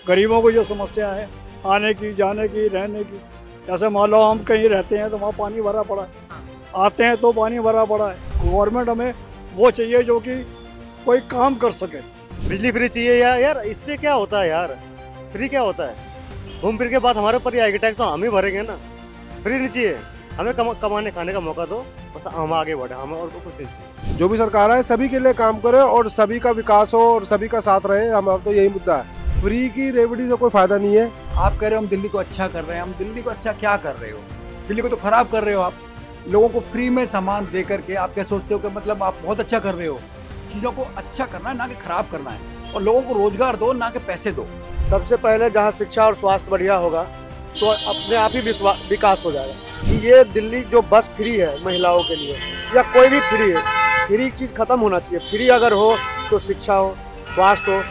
गरीबों को जो समस्या है आने की, जाने की, रहने की, जैसे मान लो हम कहीं रहते हैं तो वहाँ पानी भरा पड़ा है, आते हैं तो पानी भरा पड़ा है। गवर्नमेंट हमें वो चाहिए जो कि कोई काम कर सके। बिजली फ्री चाहिए यार, इससे क्या होता है यार? फ्री क्या होता है? घूम फिर के बाद हमारे ऊपर ही आएगी, टैक्स तो हम ही भरेंगे ना। फ्री नहीं चाहिए, हमें कमाने खाने का मौका दो, बस हम आगे बढ़े, हमें और कुछ नहीं चाहिए। जो भी सरकार है सभी के लिए काम करे और सभी का विकास हो और सभी का साथ रहे, हमारा तो यही मुद्दा है। फ्री की रेवड़ी से कोई फायदा नहीं है। आप कह रहे हो हम दिल्ली को अच्छा कर रहे हैं, हम दिल्ली को अच्छा क्या कर रहे हो? दिल्ली को तो खराब कर रहे हो आप। लोगों को फ्री में सामान दे करके आप क्या सोचते हो कि मतलब आप बहुत अच्छा कर रहे हो? चीज़ों को अच्छा करना है, ना कि खराब करना है। और लोगों को रोजगार दो, ना कि पैसे दो। सबसे पहले जहाँ शिक्षा और स्वास्थ्य बढ़िया होगा तो अपने आप ही विकास हो जाएगा। ये दिल्ली जो बस फ्री है महिलाओं के लिए या कोई भी फ्री है, फ्री चीज़ खत्म होना चाहिए। फ्री अगर हो तो शिक्षा हो, स्वास्थ्य हो।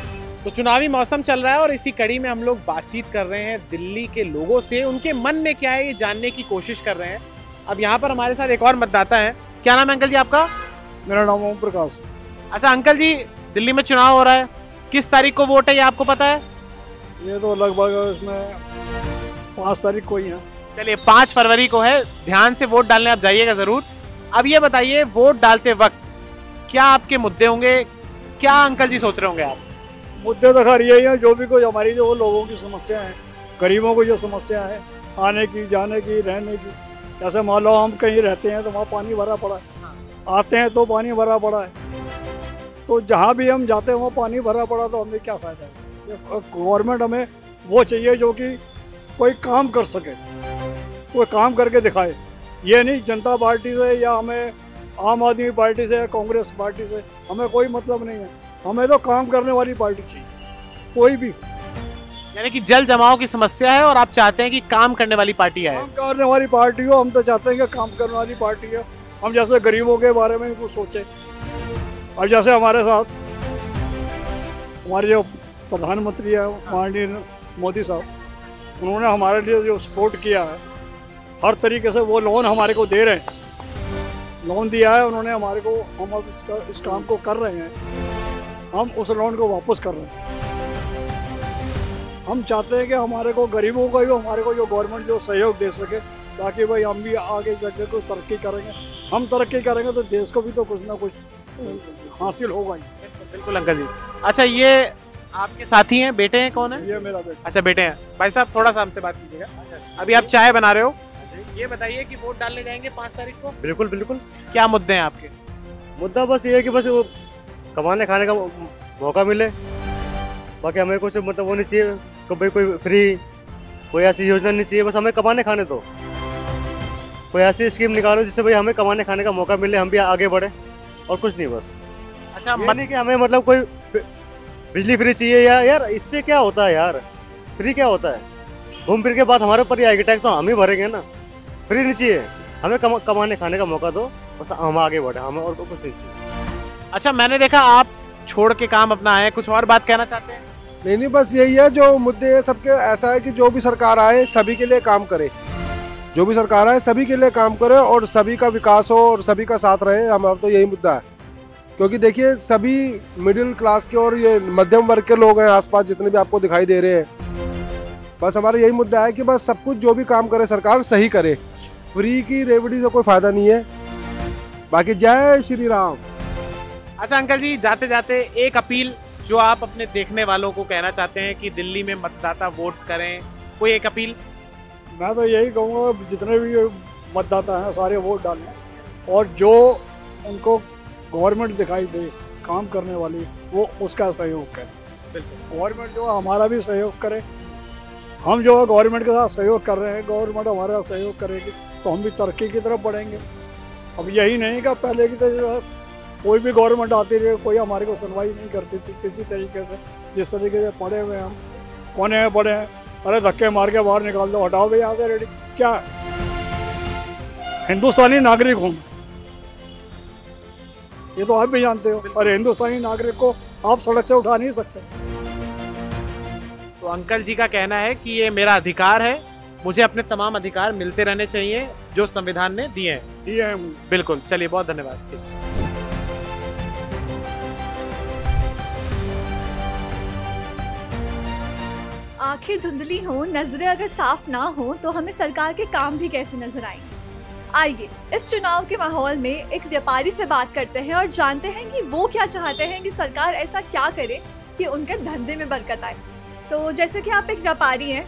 तो चुनावी मौसम चल रहा है और इसी कड़ी में हम लोग बातचीत कर रहे हैं दिल्ली के लोगों से, उनके मन में क्या है ये जानने की कोशिश कर रहे हैं। अब यहाँ पर हमारे साथ एक और मतदाता है। क्या नाम है अंकल जी आपका? मेरा नाम ओम प्रकाश। अच्छा अंकल जी, दिल्ली में चुनाव हो रहा है, किस तारीख को वोट है ये आपको पता है? ये तो लगभग इसमें 5 तारीख को ही है। चलिए 5 फरवरी को है, ध्यान से वोट डालने आप जाइएगा जरूर। अब ये बताइए, वोट डालते वक्त क्या आपके मुद्दे होंगे, क्या अंकल जी सोच रहे होंगे आप? मुद्दे तो खैर यही है, जो भी कोई हमारी जो लोगों की समस्या है, गरीबों को जो समस्या है आने की, जाने की, रहने की, जैसे मान लो हम कहीं रहते हैं तो वहाँ पानी भरा पड़ा है, आते हैं तो पानी भरा पड़ा है, तो जहाँ भी हम जाते हैं वहाँ पानी भरा पड़ा, तो हमें क्या फ़ायदा है? गवर्नमेंट हमें वो चाहिए जो कि कोई काम कर सके, कोई काम करके दिखाए। ये नहीं जनता पार्टी से या हमें आम आदमी पार्टी से या कांग्रेस पार्टी से हमें कोई मतलब नहीं है, हमें तो काम करने वाली पार्टी चाहिए, कोई भी। यानी कि जल जमाव की समस्या है और आप चाहते हैं कि काम करने वाली पार्टी आए। काम करने वाली पार्टी हो, हम तो चाहते हैं कि काम करने वाली पार्टी है। हम जैसे गरीबों के बारे में कुछ सोचें। और जैसे हमारे साथ हमारे जो प्रधानमंत्री है माननीय मोदी साहब, उन्होंने हमारे लिए जो सपोर्ट किया है हर तरीके से, वो लोन हमारे को दे रहे हैं, लोन दिया है उन्होंने हमारे को, हम अब इस काम को कर रहे हैं, हम उस लोन को वापस कर रहे हैं। हम चाहते हैं कि हमारे को गरीबों को भी हमारे को जो गवर्नमेंट जो सहयोग दे सके, ताकि भाई हम भी आगे जाके को तरक्की करेंगे। हम तरक्की करेंगे तो देश को भी तो कुछ ना कुछ हासिल होगा ही। बिल्कुल अंकल जी। अच्छा ये आपके साथी हैं, बेटे हैं, कौन है? ये मेरा बेटा। अच्छा बेटे हैं। भाई साहब थोड़ा सा हमसे बात कीजिएगा। अभी आप चाय बना रहे हो, ये बताइए कि वोट डालने जाएंगे 5 तारीख को? बिल्कुल बिल्कुल। क्या मुद्दे हैं आपके? मुद्दा बस ये है कि बस वो कमाने खाने का मौका मिले, बाकी हमें कुछ मतलब वो नहीं चाहिए कि भाई कोई फ्री कोई ऐसी योजना नहीं चाहिए, बस हमें कमाने खाने दो। कोई ऐसी स्कीम निकालो जिससे भाई हमें कमाने खाने का मौका मिले, हम भी आगे बढ़े, और कुछ नहीं बस। अच्छा नहीं कि हमें मतलब कोई बिजली फ्री चाहिए यार, इससे क्या होता है यार? फ्री क्या होता है? घूम फिर के बाद हमारे ऊपर ही आएगी, टैक्स तो हम ही भरेंगे ना। फ्री नहीं चाहिए, हमें कमाने खाने का मौका दो, बस हम आगे बढ़े, हमें और कुछ नहीं चाहिए। अच्छा मैंने देखा आप छोड़ के काम अपना आए, कुछ और बात कहना चाहते हैं? नहीं, बस यही है जो मुद्दे हैं सबके। ऐसा है कि जो भी सरकार आए सभी के लिए काम करे, जो भी सरकार आए सभी के लिए काम करे और सभी का विकास हो और सभी का साथ रहे, हमारा तो यही मुद्दा है। क्योंकि देखिए सभी मिडिल क्लास के और ये मध्यम वर्ग के लोग हैं आसपास जितने भी आपको दिखाई दे रहे हैं। बस हमारा यही मुद्दा है कि बस सब कुछ जो भी काम करे सरकार सही करे। फ्री की रेवड़ी से कोई फायदा नहीं है। बाकी जय श्री राम। अच्छा अंकल जी, जाते जाते एक अपील जो आप अपने देखने वालों को कहना चाहते हैं कि दिल्ली में मतदाता वोट करें, कोई एक अपील? मैं तो यही कहूँगा जितने भी मतदाता हैं सारे वोट डालें, और जो उनको गवर्नमेंट दिखाई दे काम करने वाली, वो उसका सहयोग करें। बिल्कुल गवर्नमेंट जो हमारा भी सहयोग करे। हम जो है गवर्नमेंट के साथ सहयोग कर रहे हैं, गवर्नमेंट हमारा सहयोग करेगी तो हम भी तरक्की की तरफ बढ़ेंगे। अब यही नहीं कि पहले की तो जो है कोई भी गवर्नमेंट आती रही, कोई हमारे को सुनवाई नहीं करती थी किसी तरीके से। जिस तरीके से पढ़े हुए हम कोने हैं, पढ़े हैं, अरे धक्के मार के बाहर निकाल दो, हटाओ भाई यहाँ से, रेडी क्या? हिंदुस्तानी नागरिक हूँ, ये तो आप भी जानते हो, और हिंदुस्तानी नागरिक को आप सड़क से उठा नहीं सकते। तो अंकल जी का कहना है कि ये मेरा अधिकार है, मुझे अपने तमाम अधिकार मिलते रहने चाहिए जो संविधान ने दिए हैं। बिल्कुल, चलिए बहुत धन्यवाद। आंखें धुंधली हों, नजरें अगर साफ ना हो तो हमें सरकार के काम भी कैसे नजर आएंगे। आइए इस चुनाव के माहौल में एक व्यापारी से बात करते हैं और जानते हैं कि वो क्या चाहते हैं कि सरकार ऐसा क्या करे कि उनके धंधे में बरकत आए। तो जैसे कि आप एक व्यापारी हैं,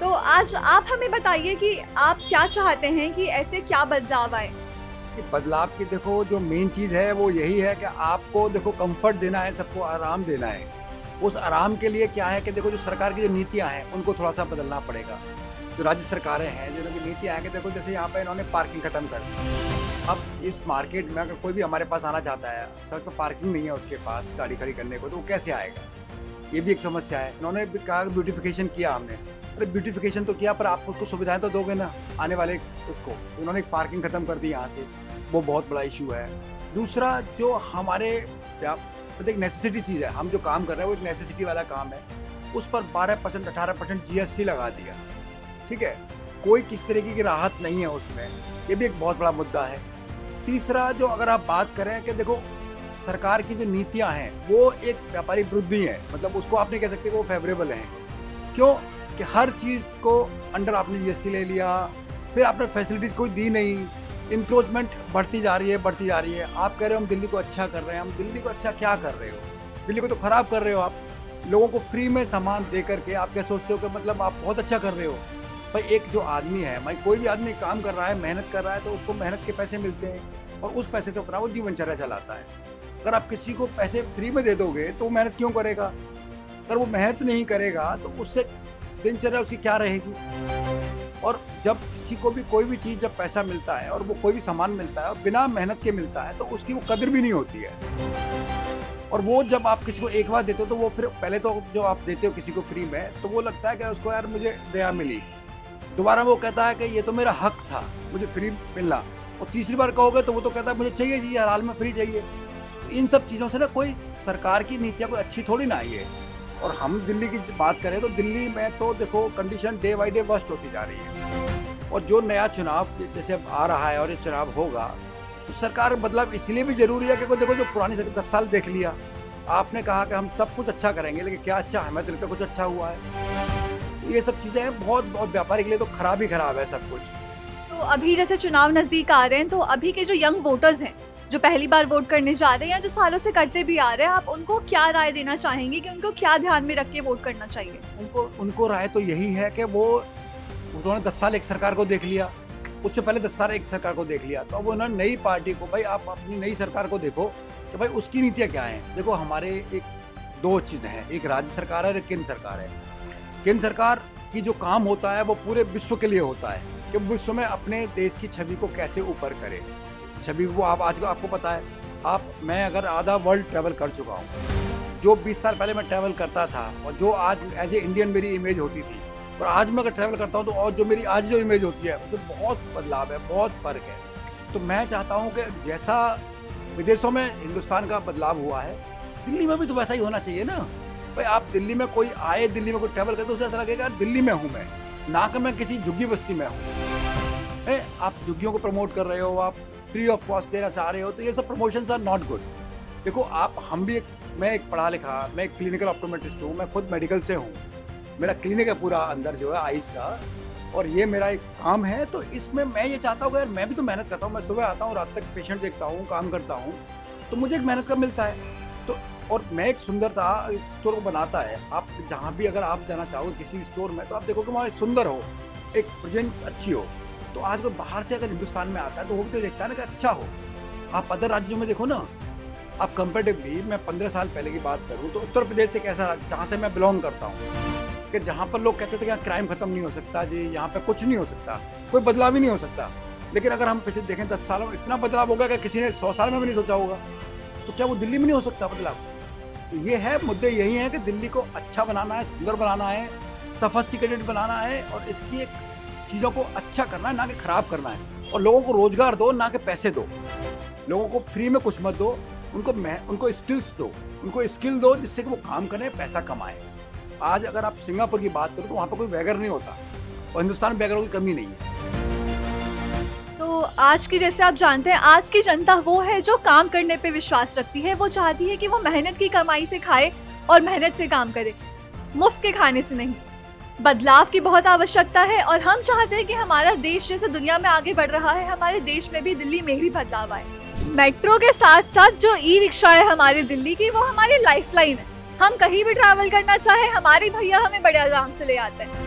तो आज आप हमें बताइए कि आप क्या चाहते हैं कि ऐसे क्या बदलाव आए। बदलाव की देखो जो मेन चीज़ है वो यही है कि आपको देखो कंफर्ट देना है, सबको आराम देना है। उस आराम के लिए क्या है कि देखो जो सरकार की जो नीतियाँ हैं उनको थोड़ा सा बदलना पड़ेगा। जो राज्य सरकारें हैं जिनकी नीतियाँ हैं कि देखो जैसे यहाँ पे इन्होंने पार्किंग खत्म कर दी। अब इस मार्केट में अगर कोई भी हमारे पास आना चाहता है, सड़क पर पार्किंग नहीं है उसके पास गाड़ी खड़ी करने को, तो वो कैसे आएगा, ये भी एक समस्या है। इन्होंने भी कहा ब्यूटिफिकेशन किया हमने, अरे ब्यूटिफिकेशन तो किया पर आप उसको सुविधाएं तो दोगे ना आने वाले उसको। उन्होंने एक पार्किंग खत्म कर दी यहाँ से, वो बहुत बड़ा इशू है। दूसरा जो हमारे एक नेसेसिटी चीज़ है, हम जो काम कर रहे हैं वो एक नेसेसिटी वाला काम है, उस पर 12% 18% GST लगा दिया। ठीक है, कोई किस तरीके की राहत नहीं है उसमें, ये भी एक बहुत बड़ा मुद्दा है। तीसरा जो अगर आप बात करें कि देखो सरकार की जो नीतियां हैं वो एक व्यापारी विरुद्ध है, मतलब उसको आप नहीं कह सकते कि वो फेवरेबल हैं। क्यों कि हर चीज़ को अंडर आपने GST ले लिया, फिर आपने फैसिलिटीज़ कोई दी नहीं, इंक्रोचमेंट बढ़ती जा रही है बढ़ती जा रही है। आप कह रहे हो हम दिल्ली को अच्छा कर रहे हैं, हम दिल्ली को अच्छा क्या कर रहे हो, दिल्ली को तो ख़राब कर रहे हो आप। लोगों को फ्री में सामान दे करके आप क्या सोचते हो कि मतलब आप बहुत अच्छा कर रहे हो। भाई एक जो आदमी है, भाई कोई भी आदमी काम कर रहा है, मेहनत कर रहा है, तो उसको मेहनत के पैसे मिलते हैं और उस पैसे से अपना वो जीवनचर्या चलाता है। अगर आप किसी को पैसे फ्री में दे दोगे तो वो मेहनत क्यों करेगा? अगर वो मेहनत नहीं करेगा तो उससे दिनचर्या उसकी क्या रहेगी? और जब किसी को भी कोई भी चीज़ जब पैसा मिलता है और वो कोई भी सामान मिलता है और बिना मेहनत के मिलता है तो उसकी वो कदर भी नहीं होती है। और वो जब आप किसी को एक बार देते हो तो वो फिर पहले तो जो आप देते हो किसी को फ्री में तो वो लगता है कि उसको यार मुझे दया मिली, दोबारा वो कहता है कि ये तो मेरा हक था मुझे फ्री मिलना, और तीसरी बार कहोगे तो वो तो कहता है मुझे चाहिए चाहिए हर हाल में फ्री चाहिए। तो इन सब चीज़ों से ना कोई सरकार की नीतियाँ कोई अच्छी थोड़ी ना आई है। और हम दिल्ली की बात करें तो दिल्ली में तो देखो condition day by day worst होती जा रही है। और जो नया चुनाव जैसे अब आ रहा है और ये चुनाव होगा तो सरकार बदलाव इसलिए भी ज़रूरी है कि देखो जो पुरानी सरकार 10 साल देख लिया, आपने कहा कि हम सब कुछ अच्छा करेंगे, लेकिन क्या अच्छा है? हमें तो लगता कुछ अच्छा हुआ है। ये सब चीज़ें हैं, बहुत बहुत व्यापारी के लिए तो खराब ही खराब है सब कुछ। तो अभी जैसे चुनाव नज़दीक आ रहे हैं, तो अभी के जो यंग वोटर्स हैं जो पहली बार वोट करने जा रहे हैं या जो सालों से करते भी आ रहे हैं, आप उनको क्या राय देना चाहेंगे कि उनको क्या ध्यान में रख के वोट करना चाहिए? उनको राय तो यही है कि वो उन्होंने 10 साल एक सरकार को देख लिया, उससे पहले 10 साल एक सरकार को देख लिया, तो अब उन्होंने नई पार्टी को, भाई आप अपनी नई सरकार को देखो कि भाई उसकी नीतियाँ क्या हैं। देखो हमारे एक दो चीज़ें हैं, एक राज्य सरकार है और एक केंद्र सरकार है। केंद्र सरकार की जो काम होता है वो पूरे विश्व के लिए होता है कि विश्व में अपने देश की छवि को कैसे ऊपर करे। छवि वो आप आज आपको पता है, मैं अगर आधा वर्ल्ड ट्रैवल कर चुका हूँ, जो 20 साल पहले मैं ट्रैवल करता था और जो आज एज ए इंडियन मेरी इमेज होती थी और आज मैं अगर ट्रैवल करता हूँ तो और जो मेरी आज जो इमेज होती है उसमें बहुत बदलाव है, बहुत फ़र्क है। तो मैं चाहता हूँ कि जैसा विदेशों में हिंदुस्तान का बदलाव हुआ है, दिल्ली में भी तो वैसा ही होना चाहिए ना। भाई आप दिल्ली में कोई आए, दिल्ली में कोई ट्रैवल करे तो उसे ऐसा लगेगा दिल्ली में हूँ मैं, ना कि मैं किसी झुग्गी बस्ती में हूँ। आप झुग्गियों को प्रमोट कर रहे हो, आप फ्री ऑफ कॉस्ट देना चाह रहे हो, तो ये सब प्रमोशंस आर नॉट गुड। देखो हम भी मैं एक पढ़ा लिखा, मैं एक क्लिनिकल ऑप्टोमेट्रिस्ट हूँ, मैं खुद मेडिकल से हूँ, मेरा क्लिनिक है पूरा अंदर जो है आइज़ का, और ये मेरा एक काम है। तो इसमें मैं ये चाहता हूँ कि यार मैं भी तो मेहनत करता हूँ, मैं सुबह आता हूँ, रात तक पेशेंट देखता हूँ, काम करता हूँ, तो मुझे एक मेहनत का मिलता है। तो और मैं एक सुंदरता एक स्टोर को बनाता है। आप जहाँ भी अगर आप जाना चाहोगे किसी स्टोर में तो आप देखोगे वहाँ सुंदर हो, एक प्रेजेंस अच्छी हो। तो आज कोई बाहर से अगर हिंदुस्तान में आता है तो वो भी तो देखता है ना कि अच्छा हो। आप अदर राज्यों में देखो ना, आप कंपेरेटिवली मैं 15 साल पहले की बात करूँ तो उत्तर प्रदेश से कैसा, जहाँ से मैं बिलोंग करता हूँ, कि जहाँ पर लोग कहते थे कि यहाँ क्राइम खत्म नहीं हो सकता जी, यहाँ पे कुछ नहीं हो सकता, कोई बदलाव ही नहीं हो सकता। लेकिन अगर हम पिछले देखें 10 सालों में इतना बदलाव होगा कि किसी ने 100 साल में भी नहीं सोचा होगा। तो क्या वो दिल्ली में नहीं हो सकता बदलाव? तो ये है, मुद्दे यही हैं कि दिल्ली को अच्छा बनाना है, सुंदर बनाना है, सफिस्टिकेटेड बनाना है और इसकी एक चीज़ों को अच्छा करना है, ना कि ख़राब करना है। और लोगों को रोज़गार दो, ना कि पैसे दो। लोगों को फ्री में कुछ मत दो, उनको स्किल्स दो, उनको स्किल दो जिससे कि वो काम करें, पैसा कमाएं। आज अगर आप सिंगापुर की बात करो तो वहाँ पर कोई बेगर नहीं होता और हिंदुस्तान में बेगरों की कमी नहीं है। तो आज की, जैसे आप जानते हैं, आज की जनता वो है जो काम करने पे विश्वास रखती है। वो चाहती है कि वो मेहनत की कमाई से खाए और मेहनत से काम करे, मुफ्त के खाने से नहीं। बदलाव की बहुत आवश्यकता है और हम चाहते हैं कि हमारा देश जैसे दुनिया में आगे बढ़ रहा है, हमारे देश में भी, दिल्ली में भी बदलाव आए। मेट्रो के साथ साथ जो ई रिक्शा है हमारी दिल्ली की, वो हमारी लाइफलाइन है। हम कहीं भी ट्रैवल करना चाहे, हमारे भैया हमें बड़े आराम से ले आते हैं।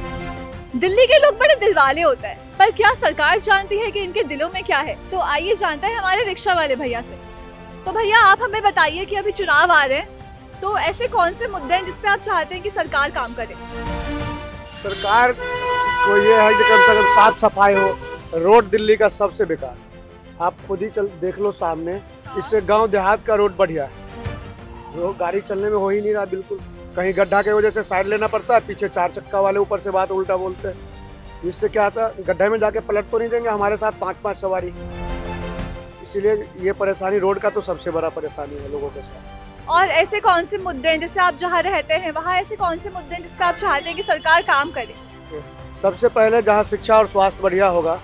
दिल्ली के लोग बड़े दिलवाले होते हैं, पर क्या सरकार जानती है कि इनके दिलों में क्या है? तो आइए जानते हैं हमारे रिक्शा वाले भैया से। तो भैया आप हमें बताइए कि अभी चुनाव आ रहे हैं, तो ऐसे कौन से मुद्दे हैं जिसपे आप चाहते हैं कि सरकार काम करे? सरकार को ये है कि कम से कम साफ सफाई हो। रोड दिल्ली का सबसे बेकार, आप खुद ही देख लो सामने। इससे गांव देहात का रोड बढ़िया है, गाड़ी चलने में हो ही नहीं रहा बिल्कुल। कहीं गड्ढा की वजह से साइड लेना पड़ता है, पीछे 4 चक्का वाले ऊपर से बात उल्टा बोलते हैं। इससे क्या आता है, गड्ढे में जाके पलट तो नहीं देंगे हमारे साथ 5-5 सवारी। इसीलिए ये परेशानी रोड का तो सबसे बड़ा परेशानी है लोगों के साथ। और ऐसे कौन से मुद्दे हैं, जैसे आप जहाँ रहते हैं वहाँ ऐसे कौन से मुद्दे हैं जिस पे आप चाहते हैं कि सरकार काम करे? सबसे पहले जहाँ शिक्षा और स्वास्थ्य बढ़िया होगा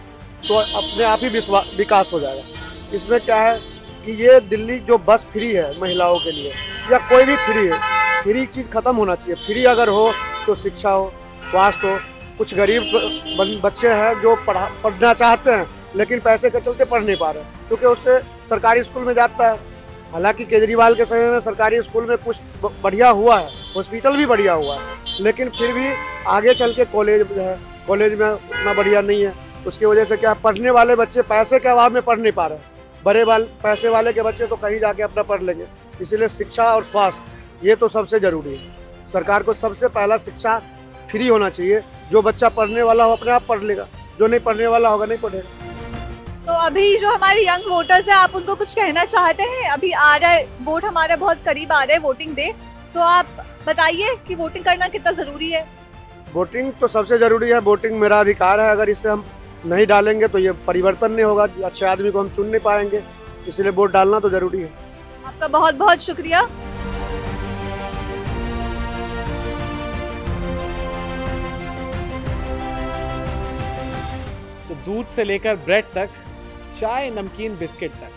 तो अपने आप ही विकास हो जाएगा। इसमें क्या है कि ये दिल्ली जो बस फ्री है महिलाओं के लिए, या कोई भी फ्री है, फ्री चीज़ खत्म होना चाहिए। फ्री अगर हो तो शिक्षा हो, स्वास्थ्य हो। कुछ गरीब बच्चे हैं जो पढ़ना चाहते हैं लेकिन पैसे के चलते पढ़ नहीं पा रहे, क्योंकि उससे सरकारी स्कूल में जाता है। हालांकि केजरीवाल के समय में सरकारी स्कूल में कुछ बढ़िया हुआ है, हॉस्पिटल भी बढ़िया हुआ है, लेकिन फिर भी आगे चल के कॉलेज है, कॉलेज में उतना बढ़िया नहीं है। उसकी वजह से क्या, पढ़ने वाले बच्चे पैसे के अभाव में पढ़ नहीं पा रहे। बड़े पैसे वाले के बच्चे तो कहीं जाके अपना पढ़ लेंगे। इसीलिए शिक्षा और स्वास्थ्य ये तो सबसे ज़रूरी है। सरकार को सबसे पहला शिक्षा फ्री होना चाहिए। जो बच्चा पढ़ने वाला हो अपने आप पढ़ लेगा, जो नहीं पढ़ने वाला होगा नहीं पढ़ेगा। तो अभी जो हमारे यंग वोटर्स हैं, आप उनको कुछ कहना चाहते हैं? अभी आ रहा है वोट, हमारा बहुत करीब आ रहा है वोटिंग डे, तो आप बताइए कि वोटिंग करना कितना ज़रूरी है? वोटिंग तो सबसे ज़रूरी है। वोटिंग मेरा अधिकार है। अगर इससे हम नहीं डालेंगे तो ये परिवर्तन नहीं होगा, अच्छे आदमी को हम चुन नहीं पाएंगे। इसलिए वोट डालना तो ज़रूरी है। आपका बहुत बहुत शुक्रिया। तो दूध से लेकर ब्रेड तक, चाय, नमकीन, बिस्किट तक,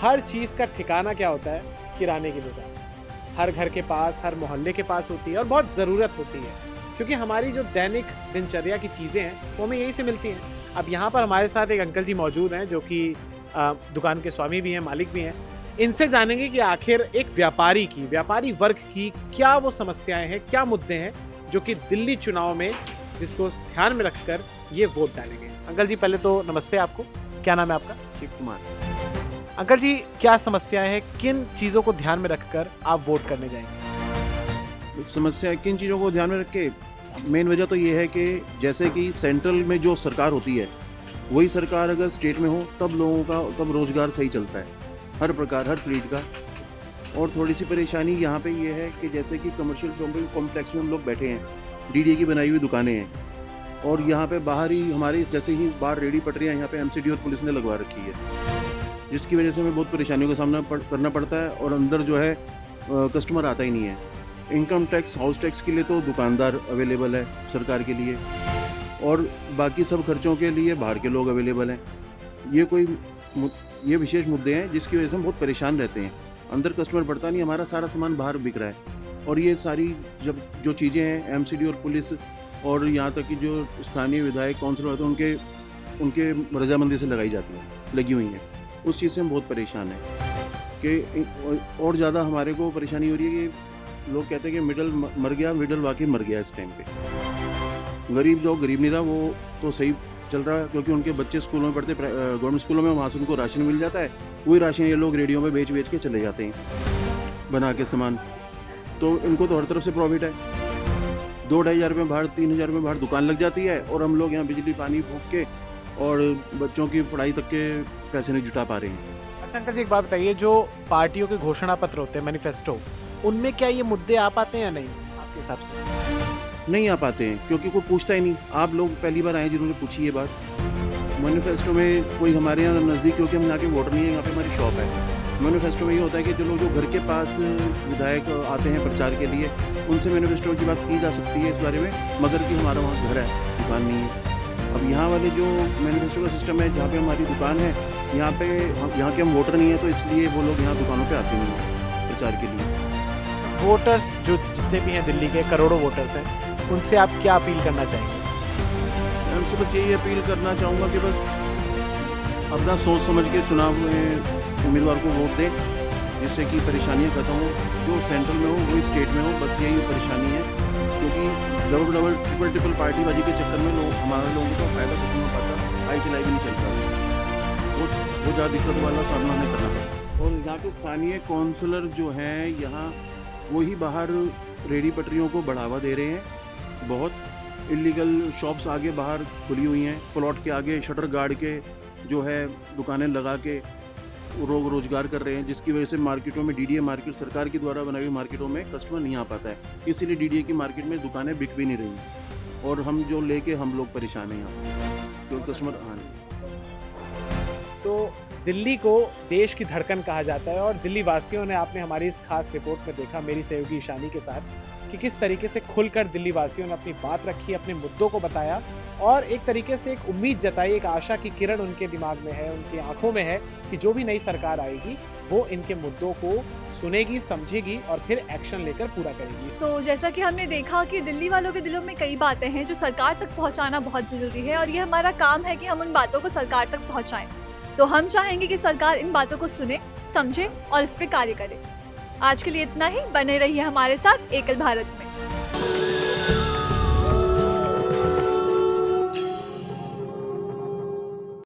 हर चीज़ का ठिकाना क्या होता है? किराने की दुकान। हर घर के पास, हर मोहल्ले के पास होती है और बहुत ज़रूरत होती है, क्योंकि हमारी जो दैनिक दिनचर्या की चीज़ें हैं वो हमें यहीं से मिलती हैं। अब यहाँ पर हमारे साथ एक अंकल जी मौजूद हैं जो कि दुकान के स्वामी भी हैं, मालिक भी हैं। इनसे जानेंगे कि आखिर एक व्यापारी वर्ग की क्या वो समस्याएं हैं, क्या मुद्दे हैं जो कि दिल्ली चुनाव में जिसको ध्यान में रखकर ये वोट डालेंगे। अंकल जी पहले तो नमस्ते आपको, क्या नाम है आपका? शिव कुमार। अंकल जी क्या समस्याएं हैं, किन चीज़ों को ध्यान में रखकर आप वोट करने जाएंगे? समस्या किन चीज़ों को ध्यान में रख के, मेन वजह तो ये है कि जैसे कि सेंट्रल में जो सरकार होती है वही सरकार अगर स्टेट में हो तब लोगों का तब रोज़गार सही चलता है, हर प्रकार, हर फील्ड का। और थोड़ी सी परेशानी यहाँ पे ये है कि जैसे कि कमर्शियल शॉपिंग कॉम्प्लेक्स में हम लोग बैठे हैं, डीडीए की बनाई हुई दुकानें हैं, और यहाँ पे बाहर ही हमारे जैसे ही बाहर रेडी पटरियाँ यहाँ पे एमसीडी और पुलिस ने लगवा रखी है, जिसकी वजह से हमें बहुत परेशानियों का सामना करना पड़ता है। और अंदर जो है कस्टमर आता ही नहीं है। इनकम टैक्स, हाउस टैक्स के लिए तो दुकानदार अवेलेबल है सरकार के लिए, और बाकी सब खर्चों के लिए बाहर के लोग अवेलेबल हैं। ये विशेष मुद्दे हैं जिसकी वजह से हम बहुत परेशान रहते हैं। अंदर कस्टमर बढ़ता नहीं, हमारा सारा सामान बाहर बिक रहा है। और ये सारी जब जो चीज़ें हैं एमसीडी और पुलिस और यहाँ तक कि जो स्थानीय विधायक काउंसिलर होते हैं उनके रजामंदी से लगी हुई हैं। उस चीज़ से हम बहुत परेशान हैं कि और ज़्यादा हमारे को परेशानी हो रही है कि लोग कहते हैं कि मिडल मर गया, मिडल वाकई मर गया इस टाइम पे। गरीब जो गरीब नहीं था वो तो सही चल रहा है, क्योंकि उनके बच्चे स्कूलों में पढ़ते, गवर्नमेंट स्कूलों में, वहाँ से उनको राशन मिल जाता है। वही राशन ये लोग रेडियो में बेच के चले जाते हैं बना के सामान, तो इनको तो हर तरफ से प्रॉफिट है। 2-2.5 हज़ार में बाहर, 3 हज़ार में बाहर दुकान लग जाती है, और हम लोग यहाँ बिजली पानी फूंक के और बच्चों की पढ़ाई तक के पैसे नहीं जुटा पा रहे हैं। अच्छा अंकल जी एक बात बताइए, जो पार्टियों के घोषणा पत्र होते हैं, मैनिफेस्टो, उनमें क्या ये मुद्दे आ पाते हैं या नहीं आपके हिसाब से? नहीं आ पाते हैं, क्योंकि कोई पूछता ही नहीं। आप लोग पहली बार आए जिन्होंने पूछी ये बात। मैनिफेस्टो में कोई हमारे यहाँ नज़दीक, क्योंकि हम यहाँ के वोटर नहीं है, यहाँ पे हमारी शॉप है। मैनिफेस्टो में ये होता है कि जो लोग जो घर के पास विधायक आते हैं प्रचार के लिए, उनसे मैनिफेस्टो की बात की जा सकती है इस बारे में, मगर कि हमारा वहाँ घर है, दुकान नहीं है। अब यहाँ वाले जो मैनिफेस्टो का सिस्टम है, जहाँ पे हमारी दुकान है, यहाँ के हम वोटर नहीं है, तो इसलिए वो लोग यहाँ दुकानों पे आते नहीं हैं प्रचार के लिए। वोटर्स जो जितने भी हैं दिल्ली के करोड़ों वोटर्स हैं, उनसे आप क्या अपील करना चाहेंगे? मैं उनसे बस यही अपील करना चाहूँगा कि बस अपना सोच समझ के चुनाव में उम्मीदवार को वोट दें, जिससे कि परेशानियाँ खत्म हो, जो सेंट्रल में हो वही स्टेट में हो, बस यही परेशानी है। क्योंकि डबल ट्रिपल पार्टीबाजी के चक्कर में हमारे लोगों का फायदा किसी में पाता, आई चलाई भी नहीं चल पाता, वो ज़्यादा दिक्कतों वाला सामना हमें करना पड़ता। और यहाँ के स्थानीय काउंसलर जो हैं यहाँ वही बाहर रेडी पटरियों को बढ़ावा दे रहे हैं। बहुत इलीगल शॉप्स आगे बाहर खुली हुई हैं, प्लॉट के आगे शटर गाड़ के जो है दुकानें लगा के रोजगार कर रहे हैं, जिसकी वजह से मार्केटों में डीडीए मार्केट सरकार के द्वारा बनाई हुई मार्केटों में कस्टमर नहीं आ पाता है, इसीलिए डीडीए की मार्केट में दुकानें बिक भी नहीं रही और हम जो लेके हम लोग परेशान हैं यहाँ क्योंकि कस्टमर आ नहीं। तो दिल्ली को देश की धड़कन कहा जाता है और दिल्ली वासियों ने, आपने हमारी इस खास रिपोर्ट में देखा मेरी सहयोगी ईशानी के साथ, कि किस तरीके से खुलकर दिल्ली वासियों ने अपनी बात रखी, अपने मुद्दों को बताया और एक तरीके से एक उम्मीद जताई, एक आशा की किरण उनके दिमाग में है, उनकी आंखों में है कि जो भी नई सरकार आएगी वो इनके मुद्दों को सुनेगी, समझेगी और फिर एक्शन लेकर पूरा करेगी। तो जैसा कि हमने देखा कि दिल्ली वालों के दिलों में कई बातें हैं जो सरकार तक पहुंचाना बहुत ज़रूरी है और ये हमारा काम है कि हम उन बातों को सरकार तक पहुंचाएं। तो हम चाहेंगे कि सरकार इन बातों को सुने, समझे और इस पर कार्य करे। आज के लिए इतना ही। बने रहिए हमारे साथ एकल भारत।